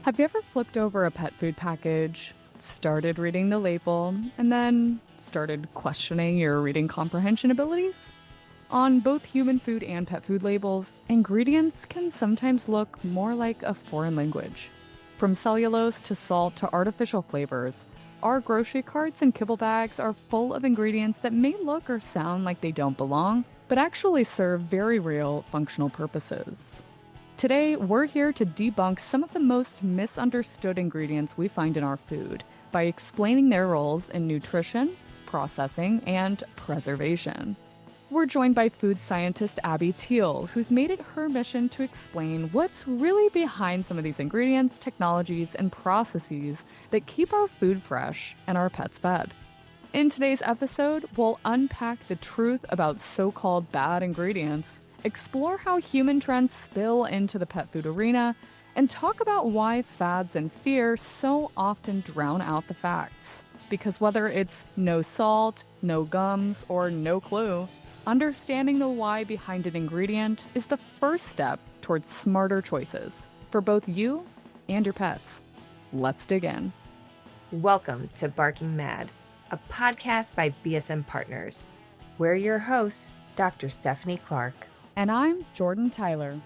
Have you ever flipped over a pet food package, started reading the label, and then started questioning your reading comprehension abilities? On both human food and pet food labels, ingredients can sometimes look more like a foreign language. From cellulose to salt to artificial flavors, our grocery carts and kibble bags are full of ingredients that may look or sound like they don't belong, but actually serve very real functional purposes. Today, we're here to debunk some of the most misunderstood ingredients we find in our food by explaining their roles in nutrition, processing, and preservation. We're joined by food scientist Abbey Thiel, who's made it her mission to explain what's really behind some of these ingredients, technologies, and processes that keep our food fresh and our pets fed. In today's episode, we'll unpack the truth about so-called bad ingredients, explore how human trends spill into the pet food arena, and talk about why fads and fear so often drown out the facts. Because whether it's no salt, no gums, or no clue, understanding the why behind an ingredient is the first step towards smarter choices for both you and your pets. Let's dig in. Welcome to Barking Mad, a podcast by BSM Partners. We're your hosts, Dr. Stephanie Clark. And I'm Jordan Tyler.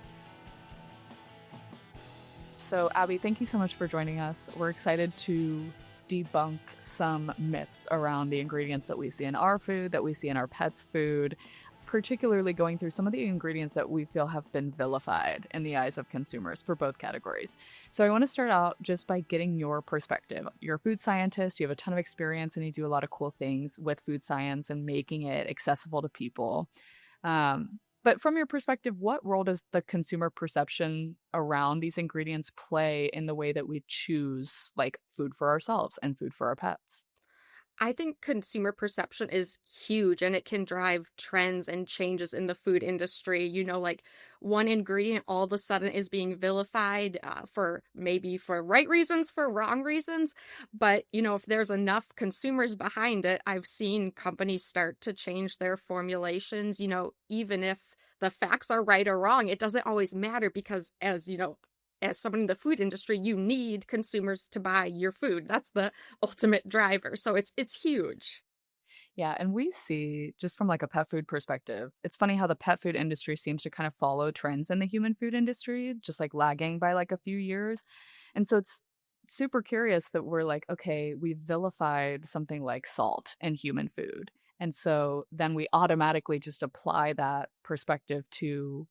So, Abby, thank you so much for joining us. We're excited to debunk some myths around the ingredients that we see in our food, that we see in our pets' food, particularly going through some of the ingredients that we feel have been vilified in the eyes of consumers for both categories. So I want to start out just by getting your perspective. You're a food scientist, you have a ton of experience, and you do a lot of cool things with food science and making it accessible to people. But from your perspective, what role does the consumer perception around these ingredients play in the way that we choose like food for ourselves and food for our pets? I think consumer perception is huge and it can drive trends and changes in the food industry. Like one ingredient all of a sudden is being vilified for right reasons, for wrong reasons. But, if there's enough consumers behind it, I've seen companies start to change their formulations, even if the facts are right or wrong. It doesn't always matter because as someone in the food industry, you need consumers to buy your food. That's the ultimate driver. So it's huge. Yeah, and we see, just from like a pet food perspective, it's funny how the pet food industry seems to kind of follow trends in the human food industry, just like lagging by like a few years. And so it's super curious that we're like, okay, we vilified something like salt in human food. And so then we automatically just apply that perspective to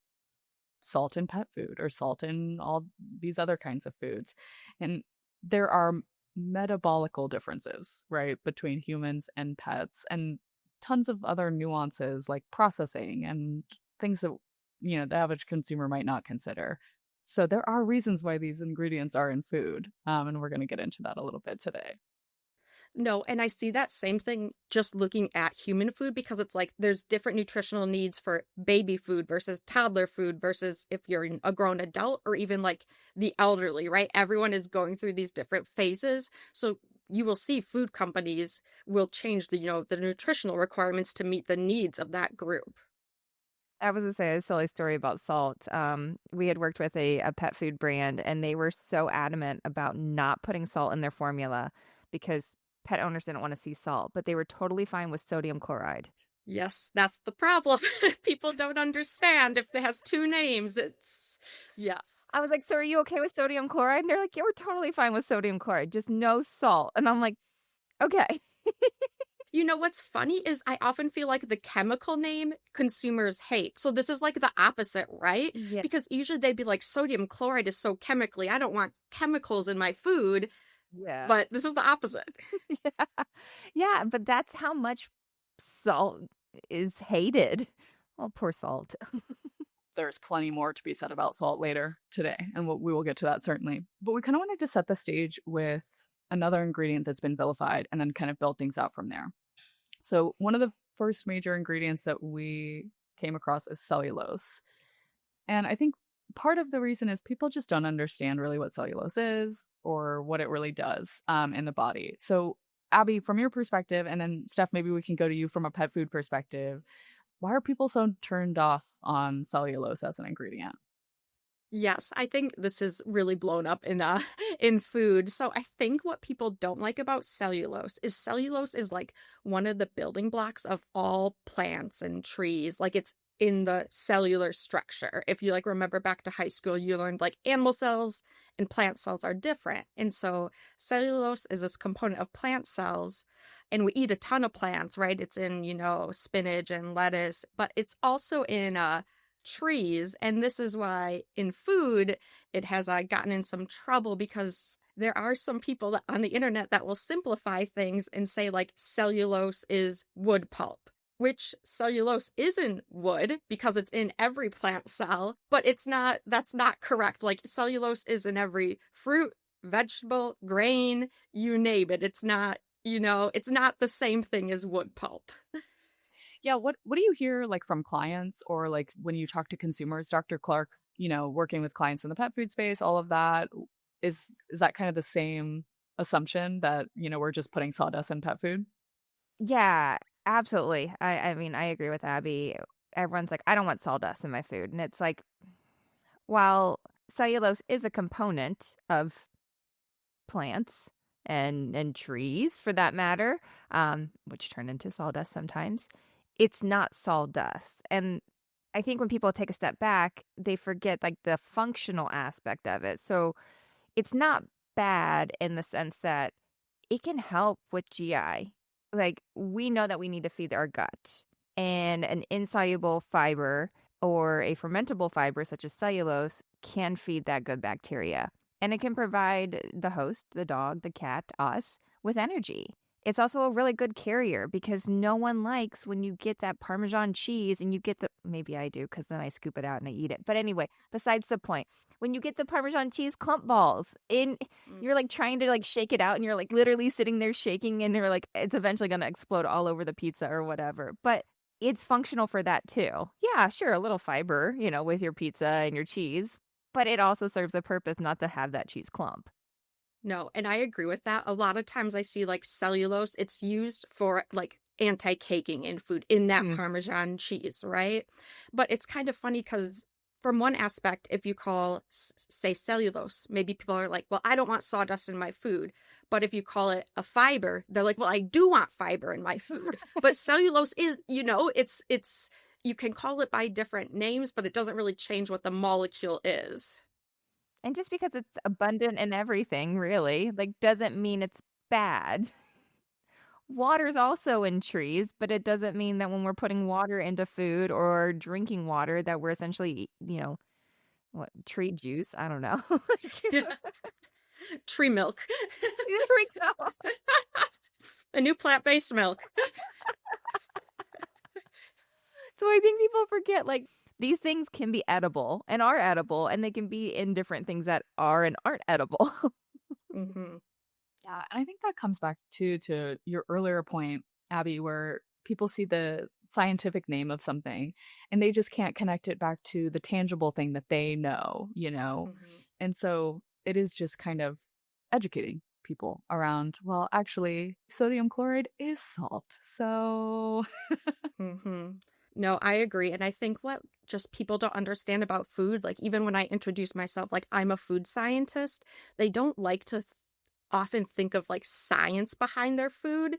salt in pet food or salt in all these other kinds of foods. And there are metabolical differences, right, between humans and pets, and tons of other nuances like processing and things that, the average consumer might not consider. So there are reasons why these ingredients are in food. And we're going to get into that a little bit today. No, and I see that same thing just looking at human food because it's like there's different nutritional needs for baby food versus toddler food versus if you're a grown adult or even like the elderly, right? Everyone is going through these different phases. So you will see food companies will change the nutritional requirements to meet the needs of that group. I was going to say a silly story about salt. We had worked with a pet food brand, and they were so adamant about not putting salt in their formula because pet owners didn't want to see salt, but they were totally fine with sodium chloride. Yes, that's the problem. People don't understand if it has two names. Yes. I was like, so are you okay with sodium chloride? And they're like, yeah, we're totally fine with sodium chloride, just no salt. And I'm like, okay. What's funny is I often feel like the chemical name consumers hate. So this is like the opposite, right? Yeah. Because usually they'd be like, sodium chloride is so chemically, I don't want chemicals in my food. Yeah. But this is the opposite. Yeah, but that's how much salt is hated. Oh, poor salt. There's plenty more to be said about salt later today, and we will get to that certainly. But we kind of wanted to set the stage with another ingredient that's been vilified and then kind of build things out from there. So one of the first major ingredients that we came across is cellulose. And I think part of the reason is people just don't understand really what cellulose is or what it really does in the body. So Abby, from your perspective, and then Steph, maybe we can go to you from a pet food perspective. Why are people so turned off on cellulose as an ingredient? Yes, I think this is really blown up in in food. So I think what people don't like about cellulose is like one of the building blocks of all plants and trees. Like it's in the cellular structure. If you like remember back to high school, you learned like animal cells and plant cells are different. And so cellulose is this component of plant cells, and we eat a ton of plants, right? It's in, spinach and lettuce, but it's also in trees. And this is why in food it has gotten in some trouble, because there are some people on the internet that will simplify things and say like cellulose is wood pulp, which cellulose isn't wood because it's in every plant cell, but that's not correct. Like cellulose is in every fruit, vegetable, grain, you name it. It's not, it's not the same thing as wood pulp. Yeah, what do you hear like from clients or like when you talk to consumers, Dr. Clark, working with clients in the pet food space, all of that, is that kind of the same assumption that, we're just putting sawdust in pet food? Yeah, absolutely. I mean, I agree with Abby. Everyone's like, I don't want sawdust in my food. And it's like, while cellulose is a component of plants and trees for that matter, which turn into sawdust sometimes, it's not sawdust. And I think when people take a step back, they forget like the functional aspect of it. So it's not bad in the sense that it can help with GI. Like we know that we need to feed our gut, and an insoluble fiber or a fermentable fiber such as cellulose can feed that good bacteria. And it can provide the host, the dog, the cat, us, with energy. It's also a really good carrier because no one likes when you get that Parmesan cheese and you get maybe I do because then I scoop it out and I eat it. But anyway, besides the point, when you get the Parmesan cheese clump balls you're like trying to like shake it out and you're like literally sitting there shaking and you're like, it's eventually going to explode all over the pizza or whatever. But it's functional for that too. Yeah, sure. A little fiber, with your pizza and your cheese, but it also serves a purpose not to have that cheese clump. No, and I agree with that. A lot of times I see like cellulose, it's used for like anti-caking in food in that Parmesan cheese, right? But it's kind of funny because from one aspect, if you say cellulose, maybe people are like, well, I don't want sawdust in my food. But if you call it a fiber, they're like, well, I do want fiber in my food. But cellulose is, it's you can call it by different names, but it doesn't really change what the molecule is. And just because it's abundant in everything, really, like doesn't mean it's bad. Water's also in trees, but it doesn't mean that when we're putting water into food or drinking water that we're essentially, tree juice. I don't know. Yeah. Tree milk. There we go. A new plant-based milk. So I think people forget like these things can be edible and are edible, and they can be in different things that are and aren't edible. Mm-hmm. Yeah, and I think that comes back to your earlier point, Abby, where people see the scientific name of something and they just can't connect it back to the tangible thing that they know. Mm-hmm. And so it is just kind of educating people around, well, actually, sodium chloride is salt. So Mm-hmm. No, I agree. And I think what just people don't understand about food, like even when I introduce myself, like I'm a food scientist, they don't like to often think of like science behind their food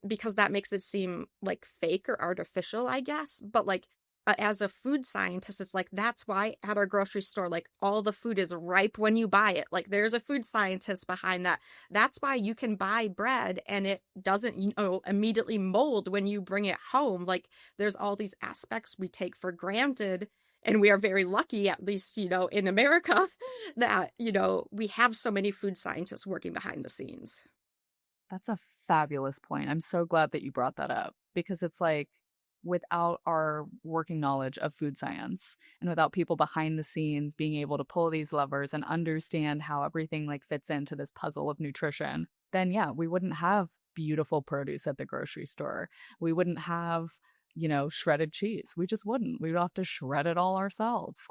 because that makes it seem like fake or artificial, I guess. But like as a food scientist, it's like that's why at our grocery store, like all the food is ripe when you buy it. Like there's a food scientist behind that. That's why you can buy bread and it doesn't, immediately mold when you bring it home. Like there's all these aspects we take for granted. And we are very lucky, at least, in America, that, we have so many food scientists working behind the scenes. that's a fabulous point. I'm so glad that you brought that up because it's like without our working knowledge of food science and without people behind the scenes being able to pull these levers and understand how everything like fits into this puzzle of nutrition, then yeah, we wouldn't have beautiful produce at the grocery store. We wouldn't have shredded cheese. We just wouldn't. We would have to shred it all ourselves.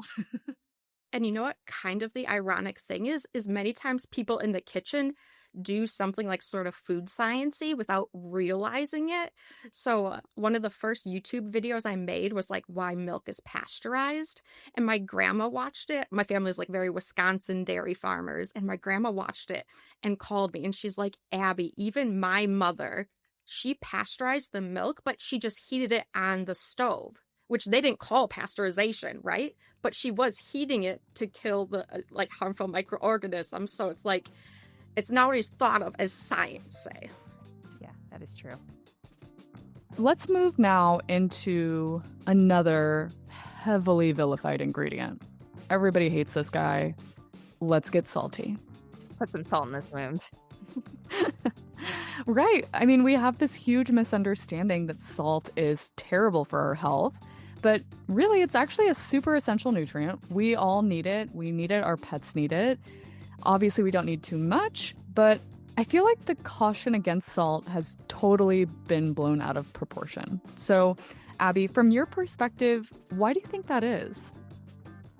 And you know what kind of the ironic thing is many times people in the kitchen do something like sort of food sciencey without realizing it. So one of the first YouTube videos I made was like why milk is pasteurized. And my grandma watched it. My family is like very Wisconsin dairy farmers. And my grandma watched it and called me. And she's like, Abby, even my mother, she pasteurized the milk, but she just heated it on the stove, which they didn't call pasteurization, right? But she was heating it to kill the like harmful microorganisms. So it's like, it's not always thought of as science, say. Yeah, that is true. Let's move now into another heavily vilified ingredient. Everybody hates this guy. Let's get salty. Put some salt in this wound. Right. I mean, we have this huge misunderstanding that salt is terrible for our health, but really it's actually a super essential nutrient. We all need it. We need it. Our pets need it. Obviously, we don't need too much, but I feel like the caution against salt has totally been blown out of proportion. So, Abby, from your perspective, why do you think that is?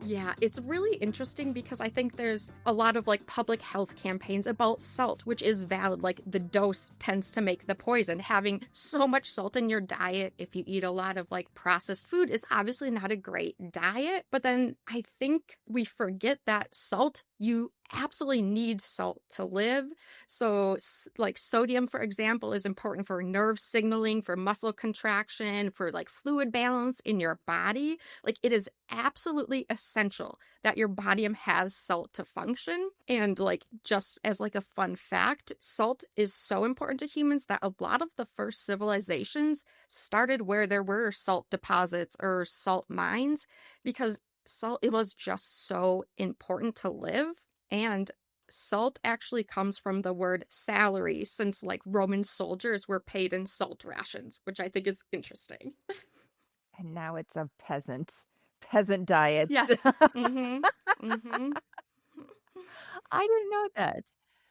Yeah, it's really interesting because I think there's a lot of like public health campaigns about salt, which is valid. Like the dose tends to make the poison. Having so much salt in your diet, if you eat a lot of like processed food, is obviously not a great diet. But then I think we forget that salt, you absolutely need salt to live. So like sodium, for example, is important for nerve signaling, for muscle contraction, for like fluid balance in your body. Like it is absolutely essential that your body has salt to function. And like just as like a fun fact, salt is so important to humans that a lot of the first civilizations started where there were salt deposits or salt mines, because salt, it was just so important to live. And salt actually comes from the word salary, since like Roman soldiers were paid in salt rations, which I think is interesting. And now it's a peasant diet. Yes. Mm-hmm. Mm-hmm. I didn't know that.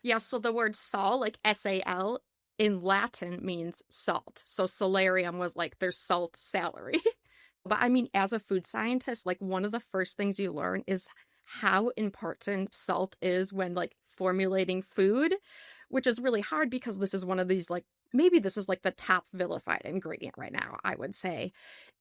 Yeah, so the word sal, like S-A-L, in Latin means salt. So salarium was like their salt salary. But I mean, as a food scientist, like one of the first things you learn is how important salt is when like formulating food, which is really hard because this is one of these like, maybe this is like the top vilified ingredient right now, I would say.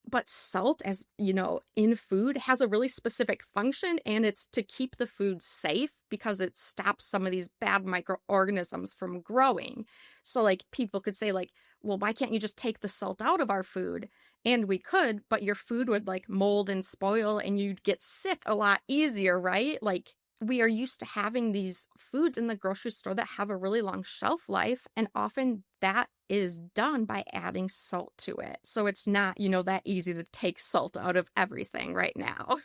But salt, as you know, in food has a really specific function, and it's to keep the food safe because it stops some of these bad microorganisms from growing. So like people could say like, well, why can't you just take the salt out of our food? And we could, but your food would like mold and spoil and you'd get sick a lot easier, right? Like we are used to having these foods in the grocery store that have a really long shelf life, and often that is done by adding salt to it. So it's not, you know, that easy to take salt out of everything right now.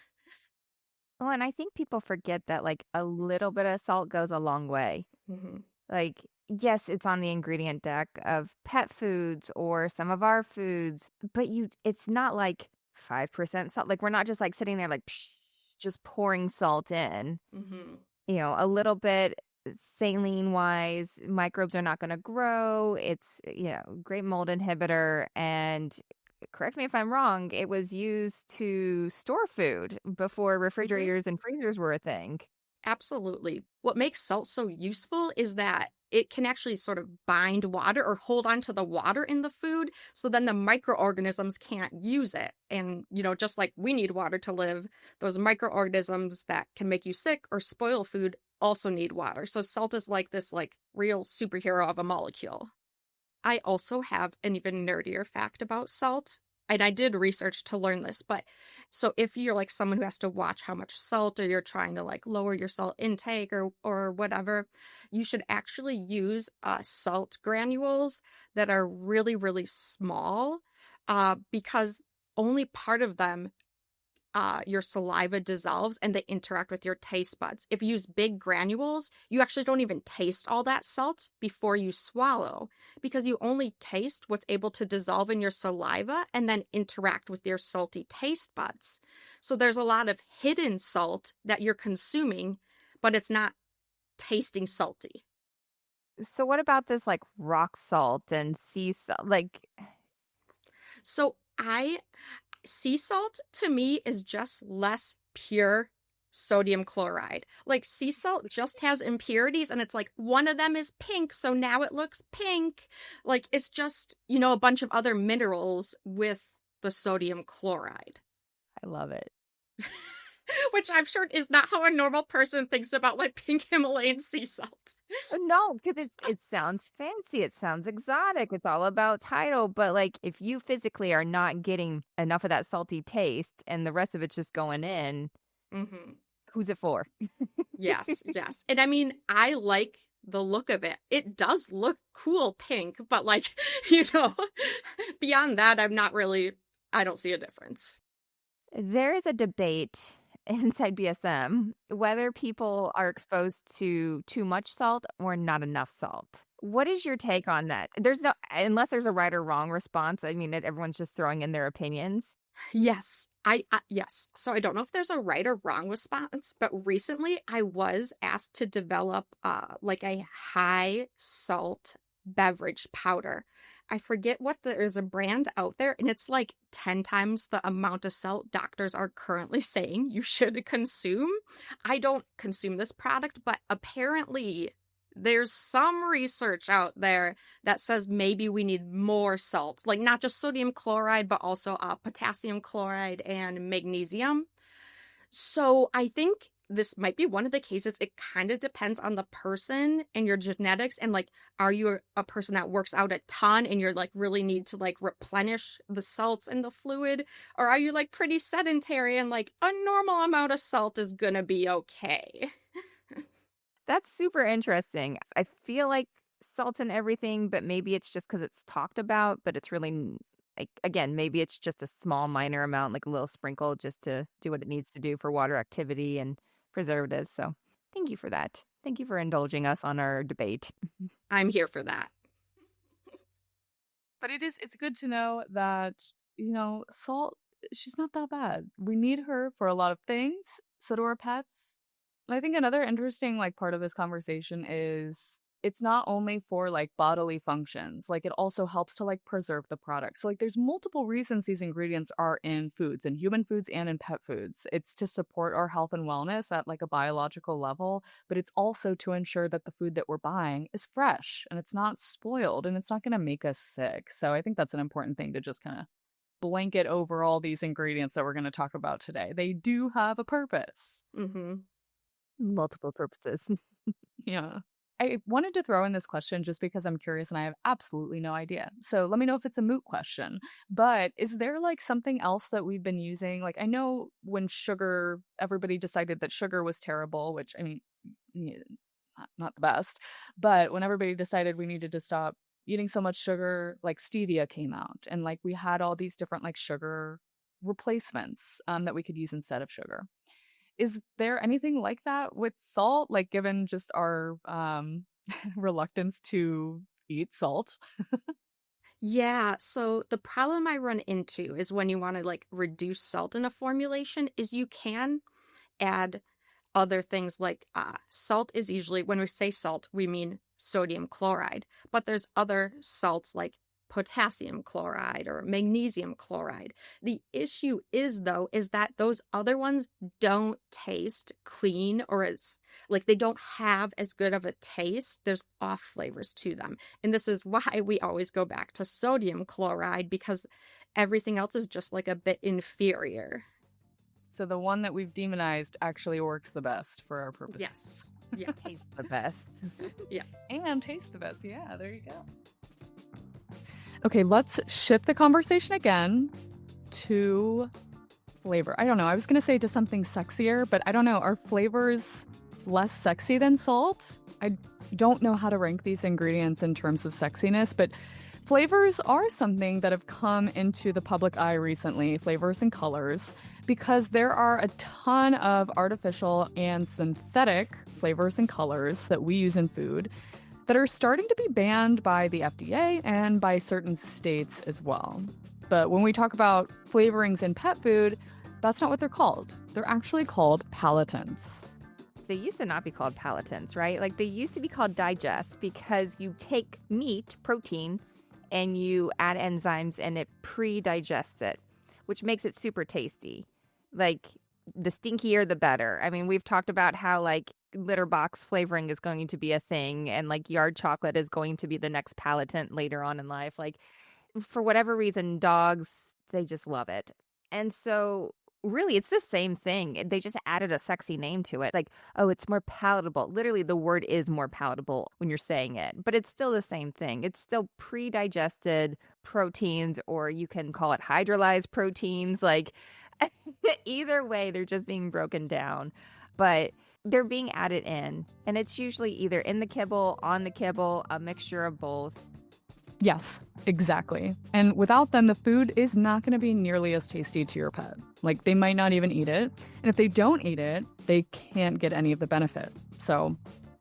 Well, and I think people forget that like a little bit of salt goes a long way. Mm-hmm. Like, yes, it's on the ingredient deck of pet foods or some of our foods, but it's not like 5% salt. Like we're not just like sitting there like just pouring salt in. Mm-hmm. You know, a little bit saline wise, microbes are not going to grow. It's, you know, great mold inhibitor. And correct me if I'm wrong, it was used to store food before refrigerators and freezers were a thing. Absolutely. What makes salt so useful is that it can actually sort of bind water or hold on to the water in the food, so then the microorganisms can't use it. And, you know, just like we need water to live, those microorganisms that can make you sick or spoil food also need water. So salt is like this like real superhero of a molecule. I also have an even nerdier fact about salt. And I did research to learn this, but so if you're like someone who has to watch how much salt, or you're trying to like lower your salt intake or whatever, you should actually use salt granules that are really, really small, because only part of them your saliva dissolves and they interact with your taste buds. If you use big granules, you actually don't even taste all that salt before you swallow, because you only taste what's able to dissolve in your saliva and then interact with your salty taste buds. So there's a lot of hidden salt that you're consuming, but it's not tasting salty. So what about this like rock salt and sea salt? Like, So sea salt to me is just less pure sodium chloride. Like sea salt just has impurities and it's like one of them is pink, so now it looks pink. Like it's just, a bunch of other minerals with the sodium chloride. I love it. Which I'm sure is not how a normal person thinks about like pink Himalayan sea salt. No, because it sounds fancy. It sounds exotic. It's all about title. But like, if you physically are not getting enough of that salty taste and the rest of it's just going in, who's it for? Yes. And I mean, I like the look of it. It does look cool pink, but like, beyond that, I don't see a difference. There is a debate inside BSM whether people are exposed to too much salt or not enough salt. What is your take on that? Unless there's a right or wrong response. I mean, everyone's just throwing in their opinions. Yes, yes. So I don't know if there's a right or wrong response, but recently I was asked to develop like a high salt beverage powder. I forget there's a brand out there, and it's like 10 times the amount of salt doctors are currently saying you should consume. I don't consume this product, but apparently there's some research out there that says maybe we need more salt, like not just sodium chloride, but also potassium chloride and magnesium. So I think this might be one of the cases. It kind of depends on the person and your genetics. And like, are you a person that works out a ton and you're like really need to like replenish the salts in the fluid? Or are you like pretty sedentary and like a normal amount of salt is going to be okay? That's super interesting. I feel like salt's in everything, but maybe it's just because it's talked about, but it's really, like, again, maybe it's just a small minor amount, like a little sprinkle just to do what it needs to do for water activity and preservatives. So thank you for that. Thank you for indulging us on our debate. I'm here for that. But it's good to know that, salt, she's not that bad. We need her for a lot of things. So do our pets. And I think another interesting part of this conversation is it's not only for bodily functions, it also helps to preserve the product. So there's multiple reasons these ingredients are in foods, in human foods and in pet foods. It's to support our health and wellness at a biological level, but it's also to ensure that the food that we're buying is fresh and it's not spoiled and it's not going to make us sick. So I think that's an important thing to just kind of blanket over all these ingredients that we're going to talk about today. They do have a purpose. Multiple purposes. Yeah. I wanted to throw in this question just because I'm curious and I have absolutely no idea. So let me know if it's a moot question. But is there something else that we've been using? I know when everybody decided that sugar was terrible, which I mean, not the best. But when everybody decided we needed to stop eating so much sugar, stevia came out. And we had all these different sugar replacements that we could use instead of sugar. Is there anything like that with salt, given just our reluctance to eat salt? Yeah, so the problem I run into is when you want to reduce salt in a formulation is you can add other things salt is usually, when we say salt, we mean sodium chloride, but there's other salts like potassium chloride or magnesium chloride. The issue is that those other ones don't taste clean, or it's they don't have as good of a taste. There's off flavors to them. And this is why we always go back to sodium chloride, because everything else is just a bit inferior. So the one that we've demonized actually works the best for our purpose. Yes. Tastes the best. Yes. And tastes the best. Yeah, there you go. Okay, let's shift the conversation again to flavor. I don't know. I was going to say to something sexier, but I don't know. Are flavors less sexy than salt? I don't know how to rank these ingredients in terms of sexiness, but flavors are something that have come into the public eye recently, flavors and colors, because there are a ton of artificial and synthetic flavors and colors that we use in food that are starting to be banned by the FDA and by certain states as well. But when we talk about flavorings in pet food, that's not what they're called. They're actually called palatants. They used to not be called palatants, right? They used to be called digest because you take meat, protein, and you add enzymes and it pre-digests it, which makes it super tasty. the stinkier, the better. I mean, we've talked about how like litter box flavoring is going to be a thing and like yard chocolate is going to be the next Palatant later on in life. Like for whatever reason, dogs, they just love it. And so really it's the same thing. They just added a sexy name to it. Like, oh, it's more palatable. Literally the word is more palatable when you're saying it, but it's still the same thing. It's still pre-digested proteins, or you can call it hydrolyzed proteins. Like either way, they're just being broken down, but they're being added in, and it's usually either in the kibble, on the kibble, a mixture of both. Yes, exactly. And without them, the food is not going to be nearly as tasty to your pet. Like, they might not even eat it. And if they don't eat it, they can't get any of the benefit. So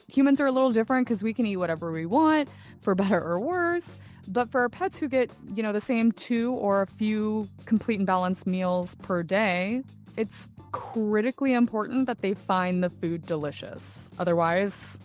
humans are a little different because we can eat whatever we want, for better or worse. But for our pets who get, the same 2 or a few complete and balanced meals per day, it's critically important that they find the food delicious. Otherwise,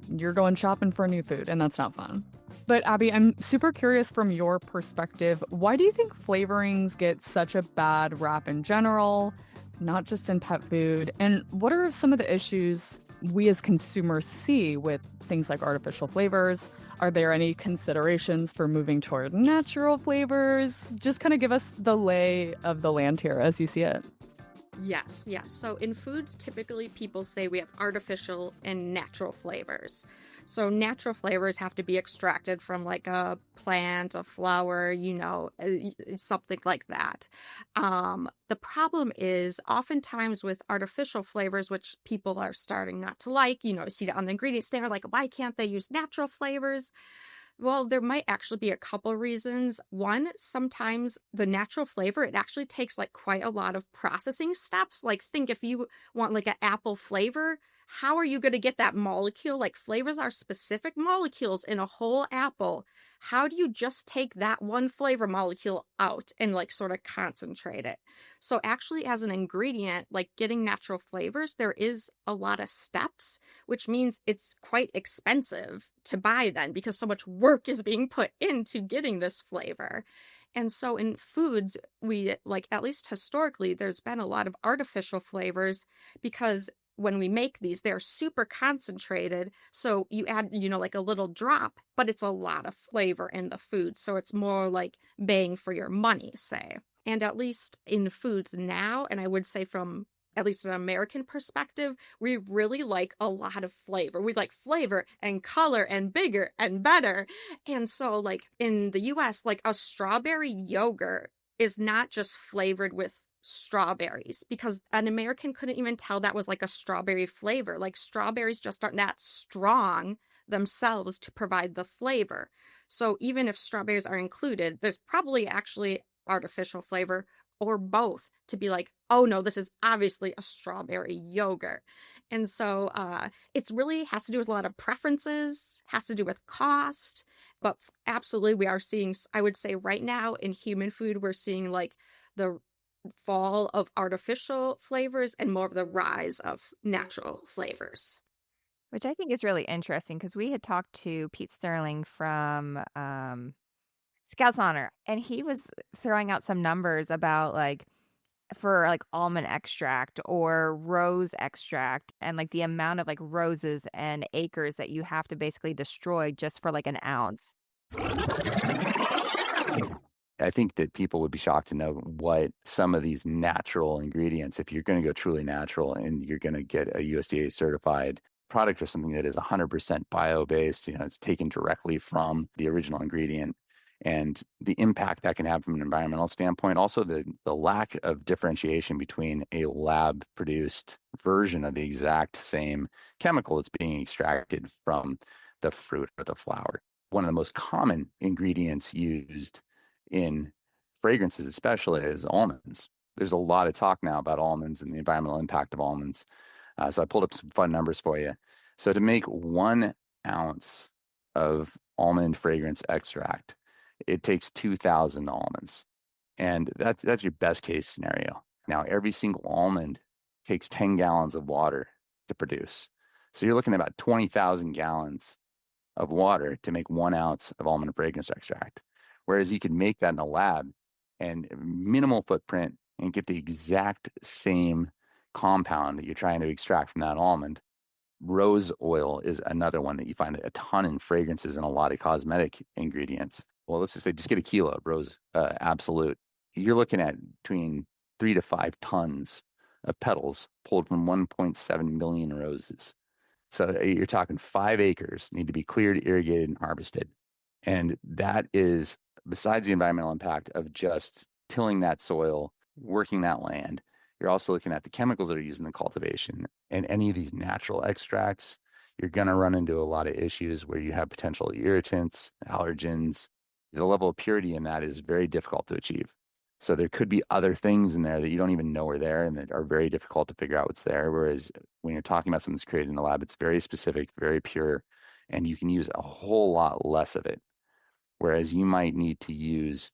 you're going shopping for new food, and that's not fun. But Abby, I'm super curious from your perspective, why do you think flavorings get such a bad rap in general, not just in pet food? And what are some of the issues we as consumers see with things like artificial flavors? Are there any considerations for moving toward natural flavors? Just kind of give us the lay of the land here as you see it. Yes. So in foods, typically people say we have artificial and natural flavors. So natural flavors have to be extracted from like a plant, a flower, something like that. The problem is oftentimes with artificial flavors, which people are starting not to like, see it on the ingredients, they're like, why can't they use natural flavors? Well, there might actually be a couple reasons. One, sometimes the natural flavor, it actually takes like quite a lot of processing steps. Like think if you want like an apple flavor, how are you going to get that molecule? Like flavors are specific molecules in a whole apple. How do you just take that one flavor molecule out and like sort of concentrate it? So actually as an ingredient, like getting natural flavors, there is a lot of steps, which means it's quite expensive to buy then because so much work is being put into getting this flavor. And so in foods, we like, at least historically, there's been a lot of artificial flavors because when we make these, they're super concentrated. So you add, like a little drop, but it's a lot of flavor in the food. So it's more like bang for your money, say. And at least in foods now, and I would say from at least an American perspective, we really like a lot of flavor. We like flavor and color and bigger and better. And so like in the US, like a strawberry yogurt is not just flavored with strawberries because an American couldn't even tell that was like a strawberry flavor. Like strawberries just aren't that strong themselves to provide the flavor. So even if strawberries are included, there's probably actually artificial flavor or both to be like, oh no, this is obviously a strawberry yogurt. And so it's really has to do with a lot of preferences, has to do with cost, but absolutely we are seeing, I would say right now in human food, we're seeing like the fall of artificial flavors and more of the rise of natural flavors. Which I think is really interesting because we had talked to Pete Stirling from Scout's Honor, and he was throwing out some numbers about like for like almond extract or rose extract and like the amount of like roses and acres that you have to basically destroy just for like an ounce. I think that people would be shocked to know what some of these natural ingredients, if you're going to go truly natural and you're going to get a USDA certified product or something that is 100% bio-based, it's taken directly from the original ingredient, and the impact that can have from an environmental standpoint. Also, the lack of differentiation between a lab-produced version of the exact same chemical that's being extracted from the fruit or the flower. One of the most common ingredients used in fragrances especially is almonds. There's a lot of talk now about almonds and the environmental impact of almonds. So I pulled up some fun numbers for you. So to make 1 ounce of almond fragrance extract, it takes 2,000 almonds. And that's your best case scenario. Now, every single almond takes 10 gallons of water to produce. So you're looking at about 20,000 gallons of water to make 1 ounce of almond fragrance extract. Whereas you could make that in a lab and minimal footprint and get the exact same compound that you're trying to extract from that almond. Rose oil is another one that you find a ton in fragrances and a lot of cosmetic ingredients. Well, let's just say just get a kilo of rose absolute. You're looking at between 3 to 5 tons of petals pulled from 1.7 million roses. So you're talking 5 acres need to be cleared, irrigated, and harvested. And that is, besides the environmental impact of just tilling that soil, working that land, you're also looking at the chemicals that are used in the cultivation. And any of these natural extracts, you're going to run into a lot of issues where you have potential irritants, allergens. The level of purity in that is very difficult to achieve. So there could be other things in there that you don't even know are there and that are very difficult to figure out what's there. Whereas when you're talking about something that's created in the lab, it's very specific, very pure, and you can use a whole lot less of it. Whereas you might need to use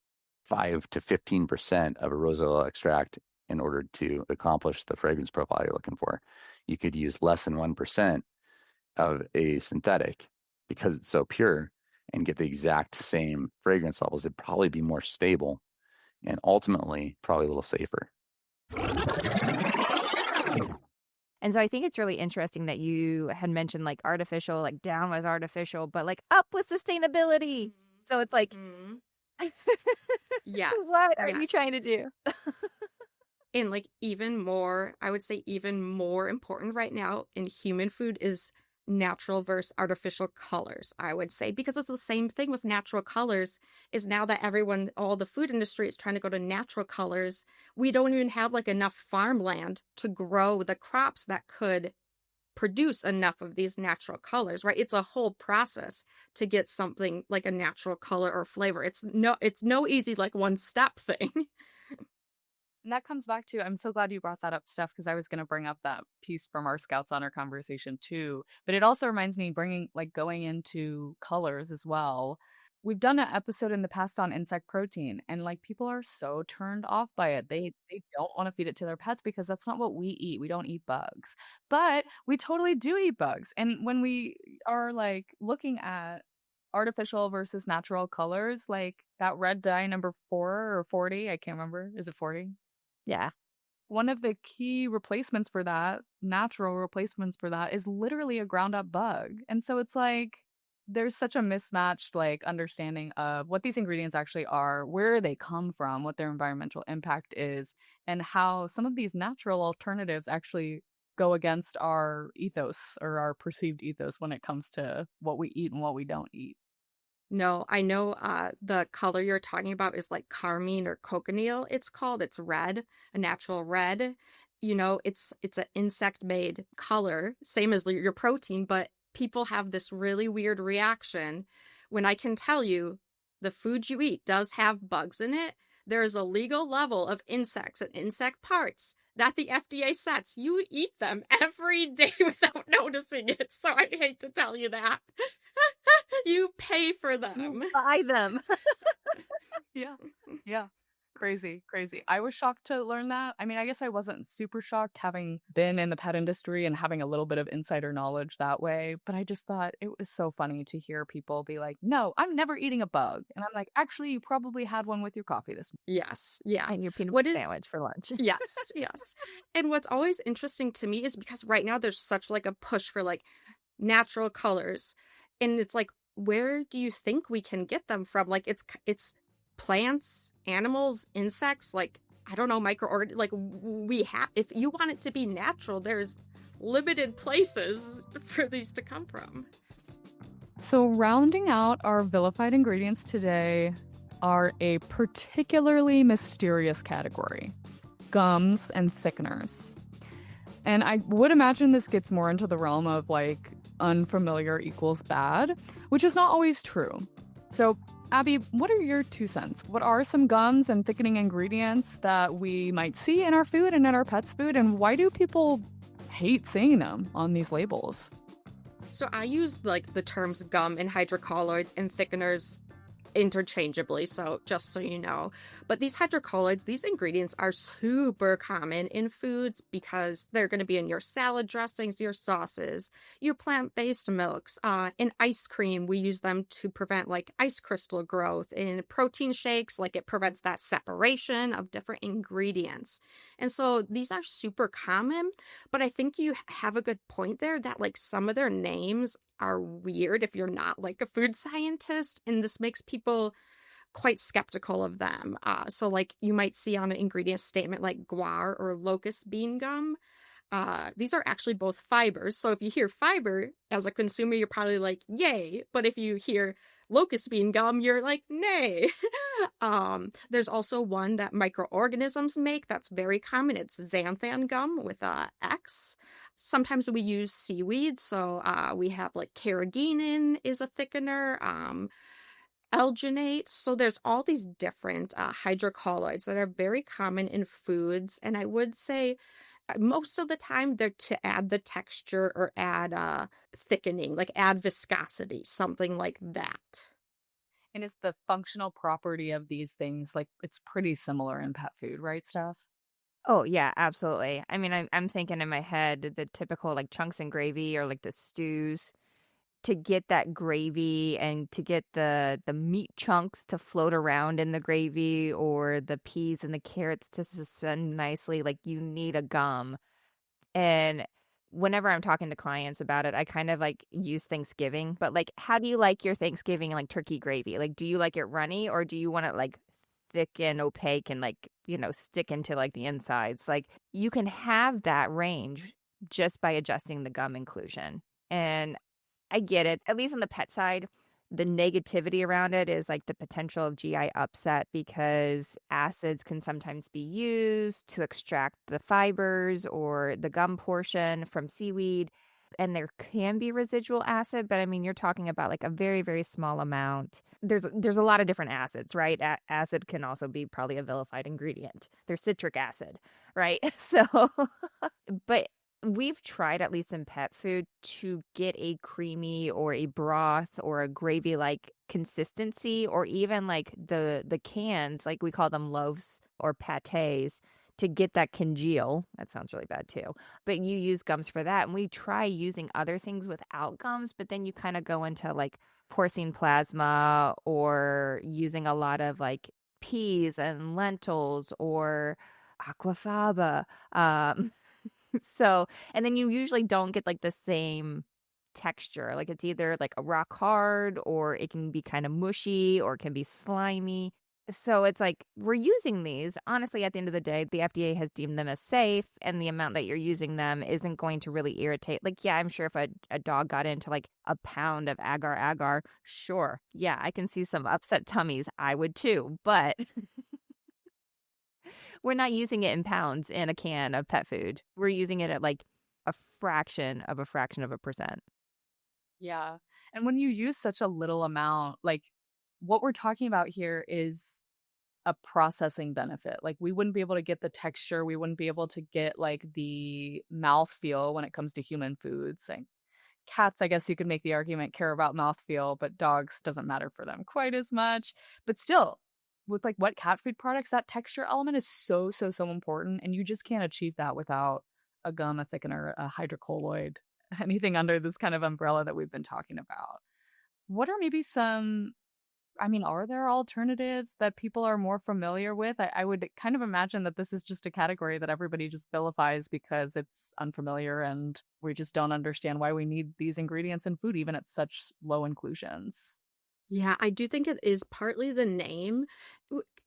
5 to 15% of a rose oil extract in order to accomplish the fragrance profile you're looking for. You could use less than 1% of a synthetic because it's so pure and get the exact same fragrance levels. It'd probably be more stable and ultimately probably a little safer. And so I think it's really interesting that you had mentioned like artificial, like down with artificial, but like up with sustainability. So it's like, Yes. what are you trying to do? And like even more, I would say even more important right now in human food is natural versus artificial colors, I would say, because it's the same thing with natural colors. Is now that all the food industry is trying to go to natural colors, we don't even have like enough farmland to grow the crops that could produce enough of these natural colors, right? It's a whole process to get something like a natural color or flavor. It's no easy like one step thing. And that comes back to, I'm so glad you brought that up, Steph, because I was going to bring up that piece from our Scouts Honor conversation too. But it also reminds me going into colors as well. We've done an episode in the past on insect protein, and like people are so turned off by it. They don't want to feed it to their pets because that's not what we eat. We don't eat bugs. But we totally do eat bugs. And when we are like looking at artificial versus natural colors, like that red dye number 4 or 40, I can't remember. Is it 40? Yeah. One of the key replacements for that, natural replacements for that, is literally a ground up bug. And so it's like there's such a mismatched like understanding of what these ingredients actually are, where they come from, what their environmental impact is, and how some of these natural alternatives actually go against our ethos or our perceived ethos when it comes to what we eat and what we don't eat. No, I know the color you're talking about is like carmine or cochineal, it's called. It's red, a natural red. You know, it's an insect-made color, same as your protein, but people have this really weird reaction when I can tell you the food you eat does have bugs in it. There is a legal level of insects and insect parts that the FDA sets. You eat them every day without noticing it, so I hate to tell you that. You pay for them. You buy them. Yeah. Crazy. I was shocked to learn that. I mean, I guess I wasn't super shocked having been in the pet industry and having a little bit of insider knowledge that way. But I just thought it was so funny to hear people be like, no, I'm never eating a bug. And I'm like, actually, you probably had one with your coffee this morning. Yes. Yeah. And your peanut butter sandwich for lunch. Yes. And what's always interesting to me is because right now there's such like a push for like natural colors. And it's like, where do you think we can get them from? Like it's plants, animals, insects, like, I don't know, microorganisms. Like we have, if you want it to be natural, there's limited places for these to come from. So rounding out our vilified ingredients today are a particularly mysterious category: gums and thickeners. And I would imagine this gets more into the realm of like unfamiliar equals bad, which is not always true. So Abby, what are your 2 cents? What are some gums and thickening ingredients that we might see in our food and in our pets' food, and why do people hate seeing them on these labels? So I use like the terms gum and hydrocolloids and thickeners interchangeably, so just so you know. But these hydrocolloids, these ingredients are super common in foods because they're going to be in your salad dressings, your sauces, your plant-based milks. In ice cream, we use them to prevent like ice crystal growth. In protein shakes, like it prevents that separation of different ingredients. And so these are super common, but I think you have a good point there that like some of their names are weird if you're not like a food scientist, and this makes people quite skeptical of them. So like you might see on an ingredient statement like guar or locust bean gum. These are actually both fibers. So if you hear fiber as a consumer, you're probably like, yay. But if you hear locust bean gum, you're like, nay. There's also one that microorganisms make that's very common. It's xanthan gum with a X. Sometimes we use seaweed, so we have like carrageenan is a thickener, alginate. So there's all these different hydrocolloids that are very common in foods, and I would say most of the time they're to add the texture or add thickening, like add viscosity, something like that. And is the functional property of these things like it's pretty similar in pet food, right, Steph? Oh, yeah, absolutely. I mean, I'm thinking in my head the typical like chunks and gravy or like the stews to get that gravy and to get the meat chunks to float around in the gravy or the peas and the carrots to suspend nicely, like you need a gum. And whenever I'm talking to clients about it, I kind of like use Thanksgiving, but like, how do you like your Thanksgiving like turkey gravy? Like, do you like it runny or do you want it like thick and opaque and like, stick into like the insides? Like, you can have that range just by adjusting the gum inclusion. And I get it, at least on the pet side. The negativity around it is like the potential of GI upset because acids can sometimes be used to extract the fibers or the gum portion from seaweed. And there can be residual acid, but I mean, you're talking about like a very, very small amount. There's a lot of different acids, right? Acid can also be probably a vilified ingredient. There's citric acid, right? So, but we've tried, at least in pet food, to get a creamy or a broth or a gravy-like consistency, or even like the cans, like we call them loaves or pâtés, to get that congeal. That sounds really bad too. But you use gums for that. And we try using other things without gums, but then you kind of go into like porcine plasma or using a lot of like peas and lentils or aquafaba. So, and then you usually don't get like the same texture. Like it's either like a rock hard or it can be kind of mushy or it can be slimy. So it's like we're using these. Honestly, at the end of the day, the FDA has deemed them as safe, and the amount that you're using them isn't going to really irritate. Like, yeah, I'm sure if a dog got into like a pound of agar, sure. Yeah, I can see some upset tummies. I would too. But we're not using it in pounds in a can of pet food. We're using it at like a fraction of a percent. Yeah. And when you use such a little amount, like what we're talking about here is a processing benefit. Like we wouldn't be able to get the texture, we wouldn't be able to get like the mouthfeel when it comes to human foods. Like cats, I guess you could make the argument, care about mouthfeel, but dogs doesn't matter for them quite as much. But still, with like wet cat food products, that texture element is so important, and you just can't achieve that without a gum, a thickener, a hydrocolloid, anything under this kind of umbrella that we've been talking about. What are maybe some, I mean, are there alternatives that people are more familiar with? I would kind of imagine that this is just a category that everybody just vilifies because it's unfamiliar and we just don't understand why we need these ingredients in food, even at such low inclusions. Yeah, I do think it is partly the name.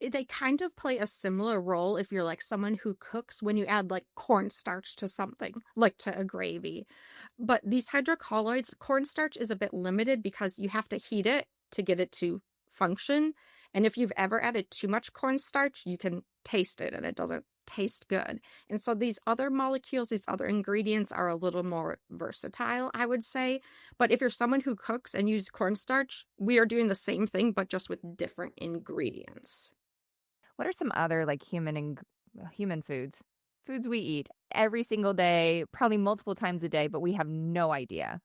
They kind of play a similar role if you're like someone who cooks when you add like cornstarch to something, like to a gravy. But these hydrocolloids, cornstarch is a bit limited because you have to heat it to get it to function. And if you've ever added too much cornstarch, you can taste it and it doesn't taste good. And so these other molecules, these other ingredients are a little more versatile, I would say. But if you're someone who cooks and uses cornstarch, we are doing the same thing, but just with different ingredients. What are some other like human foods? Foods we eat every single day, probably multiple times a day, but we have no idea.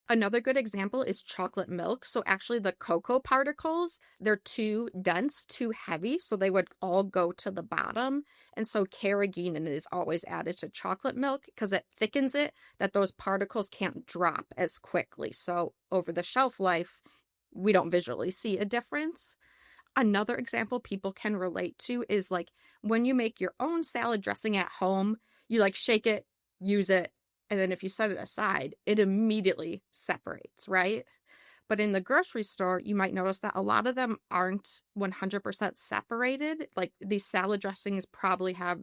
Another good example is chocolate milk. So actually the cocoa particles, they're too dense, too heavy, so they would all go to the bottom. And so carrageenan is always added to chocolate milk because it thickens it, that those particles can't drop as quickly. So over the shelf life, we don't visually see a difference. Another example people can relate to is like when you make your own salad dressing at home, you like shake it, use it, and then if you set it aside, it immediately separates, right? But in the grocery store, you might notice that a lot of them aren't 100% separated. Like these salad dressings probably have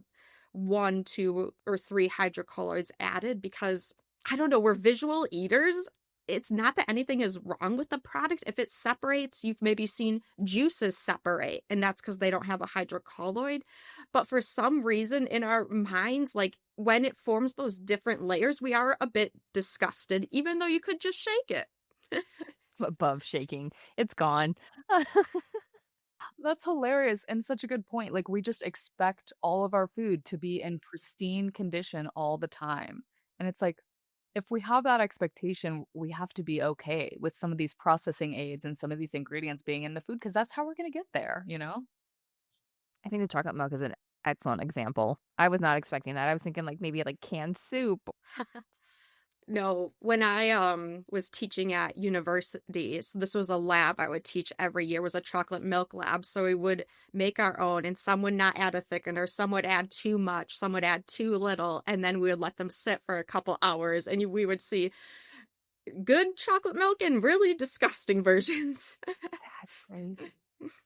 1, 2, or 3 hydrocolloids added because, I don't know, we're visual eaters. It's not that anything is wrong with the product. If it separates, you've maybe seen juices separate, and that's because they don't have a hydrocolloid. But for some reason in our minds, like when it forms those different layers, we are a bit disgusted, even though you could just shake it. Above shaking, it's gone. That's hilarious and such a good point. Like, we just expect all of our food to be in pristine condition all the time. And it's like, if we have that expectation, we have to be okay with some of these processing aids and some of these ingredients being in the food because that's how we're going to get there, you know? I think the chocolate milk is an excellent example. I was not expecting that. I was thinking like maybe like canned soup. No, when I was teaching at university, so this was a lab I would teach every year, was a chocolate milk lab. So we would make our own, and some would not add a thickener, some would add too much, some would add too little, and then we would let them sit for a couple hours, and we would see good chocolate milk and really disgusting versions. That's crazy.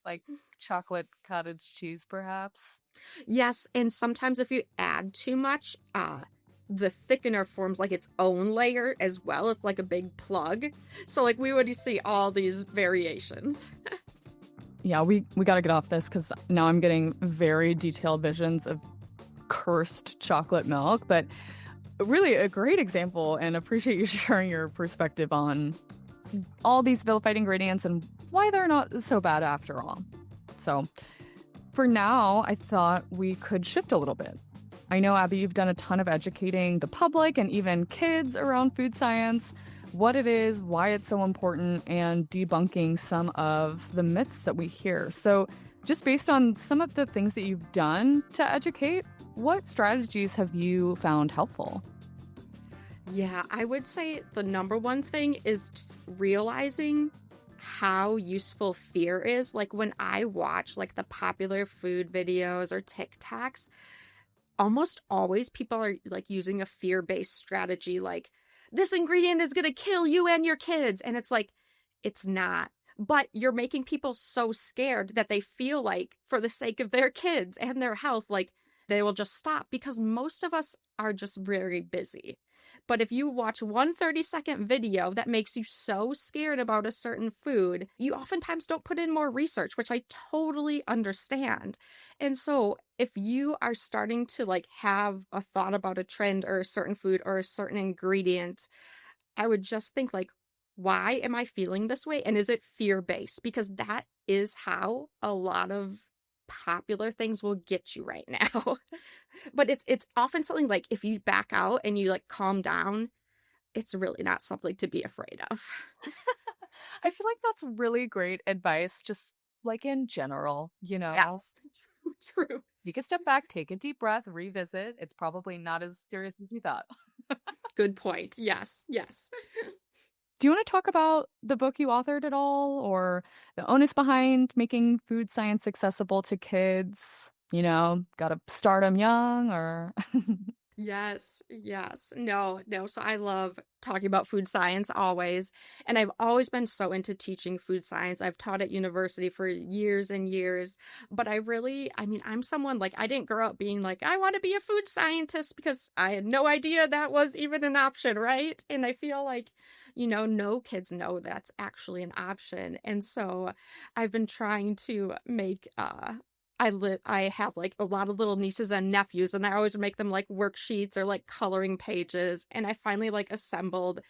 Like chocolate cottage cheese, perhaps. Yes, and sometimes if you add too much, the thickener forms like its own layer as well. It's like a big plug. So like we would see all these variations. Yeah, we got to get off this because now I'm getting very detailed visions of cursed chocolate milk. But really a great example, and appreciate you sharing your perspective on all these vilified ingredients and why they're not so bad after all. So for now, I thought we could shift a little bit. I know, Abby, you've done a ton of educating the public and even kids around food science, what it is, why it's so important, and debunking some of the myths that we hear. So just based on some of the things that you've done to educate, what strategies have you found helpful? Yeah, I would say the number one thing is just realizing how useful fear is. Like when I watch like the popular food videos or TikToks, almost always people are like using a fear-based strategy like this ingredient is going to kill you and your kids, and it's like it's not, but you're making people so scared that they feel like for the sake of their kids and their health like they will just stop because most of us are just very busy. But if you watch one 30-second video that makes you so scared about a certain food, you oftentimes don't put in more research, which I totally understand. And so if you are starting to like have a thought about a trend or a certain food or a certain ingredient, I would just think like, why am I feeling this way? And is it fear-based? Because that is how a lot of popular things will get you right now. But it's often something like if you back out and you like calm down, it's really not something to be afraid of. I feel like that's really great advice, just like in general, you know? Yes. True. You can step back, take a deep breath, revisit. It's probably not as serious as you thought. Good point. Yes. Yes. Do you want to talk about the book you authored at all, or the onus behind making food science accessible to kids? You know, got to start them young, or... Yes. No. So I love talking about food science always. And I've always been so into teaching food science. I've taught at university for years and years. But I'm someone like, I didn't grow up being like, I want to be a food scientist because I had no idea that was even an option, right? And I feel like, no kids know that's actually an option. And so I've been trying to make, I have like a lot of little nieces and nephews, and I always make them like worksheets or like coloring pages. And I finally like assembled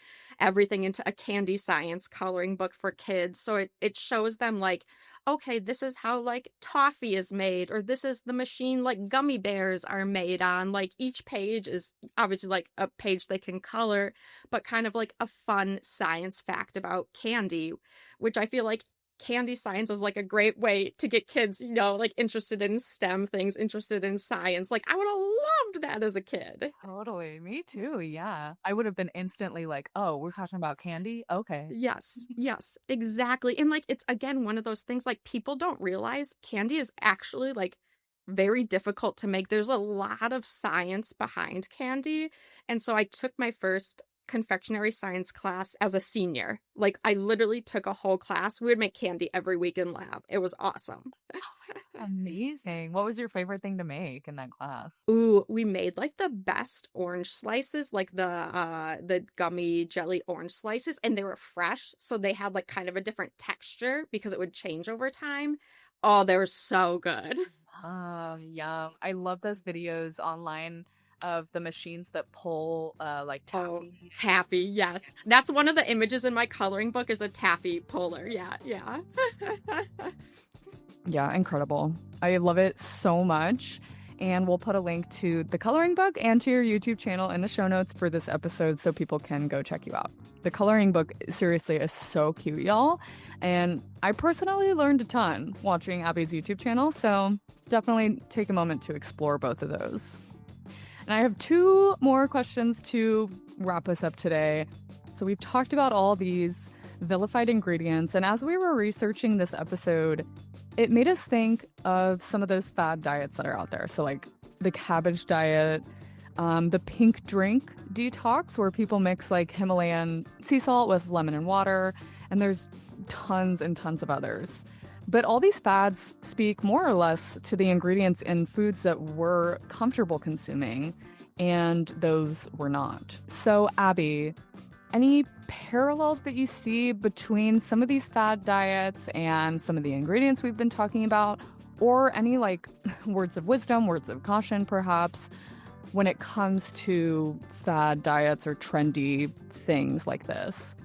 everything into a candy science coloring book for kids. So it shows them like, okay, this is how like toffee is made, or this is the machine like gummy bears are made on. Like each page is obviously like a page they can color, but kind of like a fun science fact about candy, which I feel like candy science is like a great way to get kids, like interested in STEM things, interested in science. Like I would have loved that as a kid. Totally. Me too. Yeah. I would have been instantly like, oh, we're talking about candy? Okay. Yes, exactly. And like it's again one of those things like people don't realize candy is actually like very difficult to make. There's a lot of science behind candy. And so I took my first confectionery science class as a senior. Like I literally took a whole class. We would make candy every week in lab. It was awesome. Amazing. What was your favorite thing to make in that class? Ooh, we made like the best orange slices, like the gummy jelly orange slices, and they were fresh, so they had like kind of a different texture because it would change over time. Oh, they were so good. Oh, yum. I love those videos online of the machines that pull like taffy. Oh, taffy, yes. That's one of the images in my coloring book is a taffy puller. Yeah. Yeah, incredible. I love it so much. And we'll put a link to the coloring book and to your YouTube channel in the show notes for this episode so people can go check you out. The coloring book seriously is so cute, y'all. And I personally learned a ton watching Abby's YouTube channel, so definitely take a moment to explore both of those. And I have 2 more questions to wrap us up today. So we've talked about all these vilified ingredients, and as we were researching this episode, it made us think of some of those fad diets that are out there. So like the cabbage diet, the pink drink detox, where people mix like Himalayan sea salt with lemon and water, and there's tons and tons of others. But all these fads speak more or less to the ingredients in foods that we're comfortable consuming, and those were not. So, Abby, any parallels that you see between some of these fad diets and some of the ingredients we've been talking about, or any like words of wisdom, words of caution, perhaps, when it comes to fad diets or trendy things like this?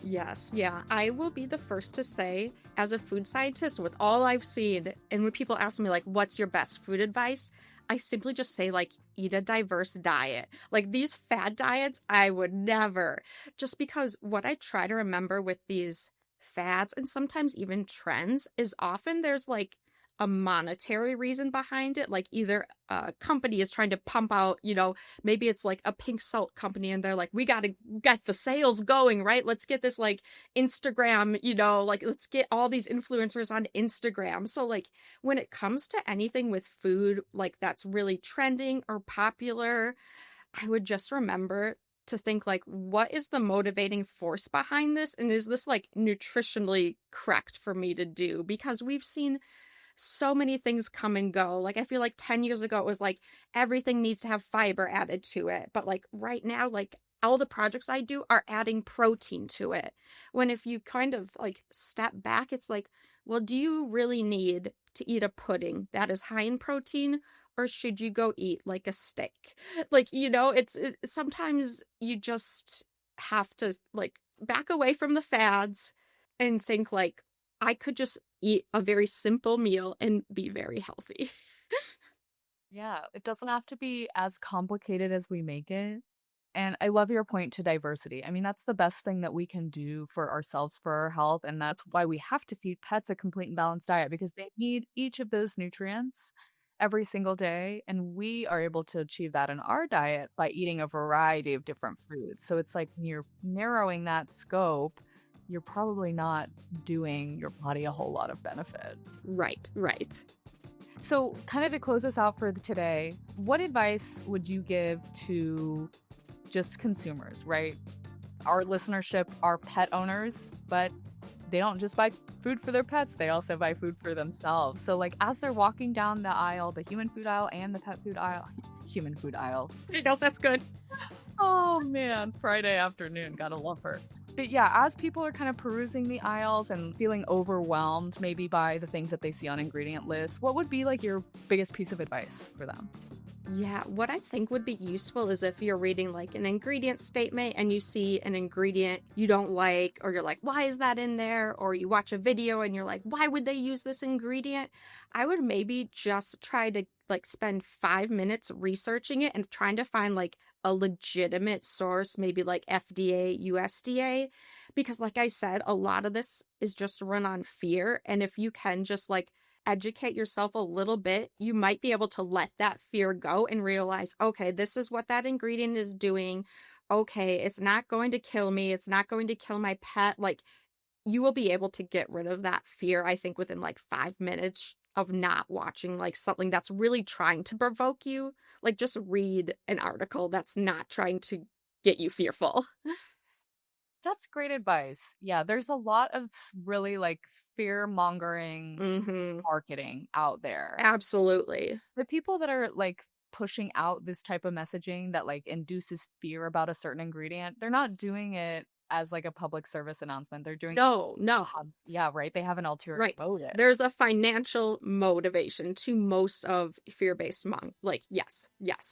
Yes, yeah. I will be the first to say, as a food scientist, with all I've seen, and when people ask me, like, what's your best food advice? I simply just say, like, eat a diverse diet. Like, these fad diets, I would never. Just because what I try to remember with these fads, and sometimes even trends, is often there's, like, a monetary reason behind it. Like either a company is trying to pump out, maybe it's like a pink salt company and they're like, we got to get the sales going, right? Let's get this like Instagram, like let's get all these influencers on Instagram. So like when it comes to anything with food, like that's really trending or popular, I would just remember to think like, what is the motivating force behind this? And is this like nutritionally correct for me to do? Because we've seen so many things come and go. Like, I feel like 10 years ago, it was like everything needs to have fiber added to it. But like right now, like all the projects I do are adding protein to it. When if you kind of like step back, it's like, well, do you really need to eat a pudding that is high in protein? Or should you go eat like a steak? Like, it's sometimes you just have to like back away from the fads and think like, I could just eat a very simple meal and be very healthy. Yeah, it doesn't have to be as complicated as we make it. And I love your point to diversity. I mean, that's the best thing that we can do for ourselves, for our health. And that's why we have to feed pets a complete and balanced diet, because they need each of those nutrients every single day. And we are able to achieve that in our diet by eating a variety of different foods. So it's like when you're narrowing that scope, you're probably not doing your body a whole lot of benefit. Right. So kind of to close us out for today, what advice would you give to just consumers, right? Our listenership are pet owners, but they don't just buy food for their pets. They also buy food for themselves. So like as they're walking down the aisle, the human food aisle and the pet food aisle, human food aisle. I know, that's good. Oh man, Friday afternoon, gotta love her. But yeah, as people are kind of perusing the aisles and feeling overwhelmed maybe by the things that they see on ingredient lists, what would be like your biggest piece of advice for them? Yeah, what I think would be useful is if you're reading like an ingredient statement and you see an ingredient you don't like, or you're like, why is that in there? Or you watch a video and you're like, why would they use this ingredient? I would maybe just try to like spend 5 minutes researching it and trying to find like a legitimate source, maybe like FDA, USDA, because like I said, a lot of this is just run on fear. And if you can just like educate yourself a little bit, you might be able to let that fear go and realize, okay, this is what that ingredient is doing. Okay, it's not going to kill me. It's not going to kill my pet. Like, you will be able to get rid of that fear, I think, within like 5 minutes of not watching like something that's really trying to provoke you. Like, just read an article that's not trying to get you fearful. That's great advice. Yeah, there's a lot of really like fear-mongering marketing out there. Absolutely. The people that are like pushing out this type of messaging that like induces fear about a certain ingredient, they're not doing it as like a public service announcement. They're doing No. yeah, right. They have an ulterior motive. There's a financial motivation to most of fear-based like, yes,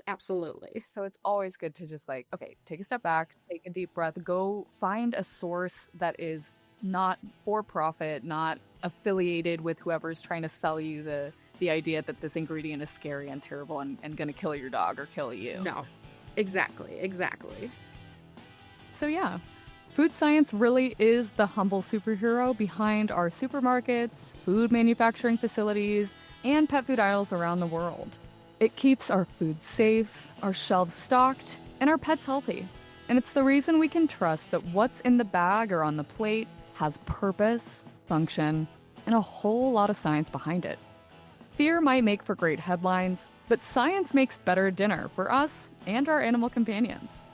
absolutely. So it's always good to just like, okay, take a step back, take a deep breath, go find a source that is not for profit, not affiliated with whoever's trying to sell you the idea that this ingredient is scary and terrible and going to kill your dog or kill you. No, exactly. So yeah, food science really is the humble superhero behind our supermarkets, food manufacturing facilities, and pet food aisles around the world. It keeps our food safe, our shelves stocked, and our pets healthy. And it's the reason we can trust that what's in the bag or on the plate has purpose, function, and a whole lot of science behind it. Fear might make for great headlines, but science makes better dinner for us and our animal companions.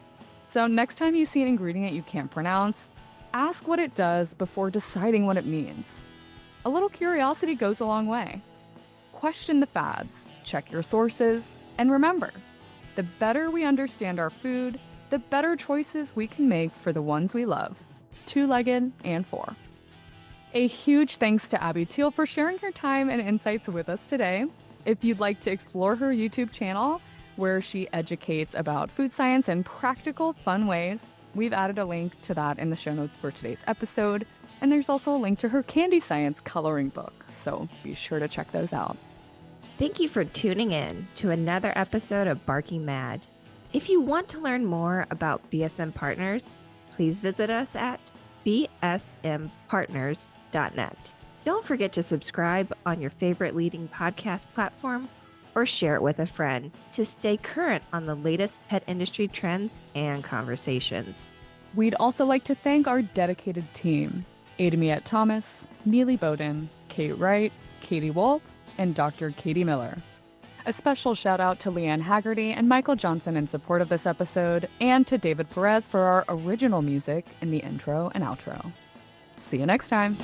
So next time you see an ingredient you can't pronounce, ask what it does before deciding what it means. A little curiosity goes a long way. Question the fads, check your sources, and remember, the better we understand our food, the better choices we can make for the ones we love, two-legged and four. A huge thanks to Abbey Thiel for sharing her time and insights with us today. If you'd like to explore her YouTube channel, where she educates about food science in practical, fun ways, we've added a link to that in the show notes for today's episode. And there's also a link to her candy science coloring book, so be sure to check those out. Thank you for tuning in to another episode of Barking Mad. If you want to learn more about BSM Partners, please visit us at bsmpartners.net. Don't forget to subscribe on your favorite leading podcast platform or share it with a friend to stay current on the latest pet industry trends and conversations. We'd also like to thank our dedicated team, Adamiette Thomas, Neely Bowden, Kate Wright, Katie Wolf, and Dr. Katie Miller. A special shout out to Leanne Haggerty and Michael Johnson in support of this episode, and to David Perez for our original music in the intro and outro. See you next time.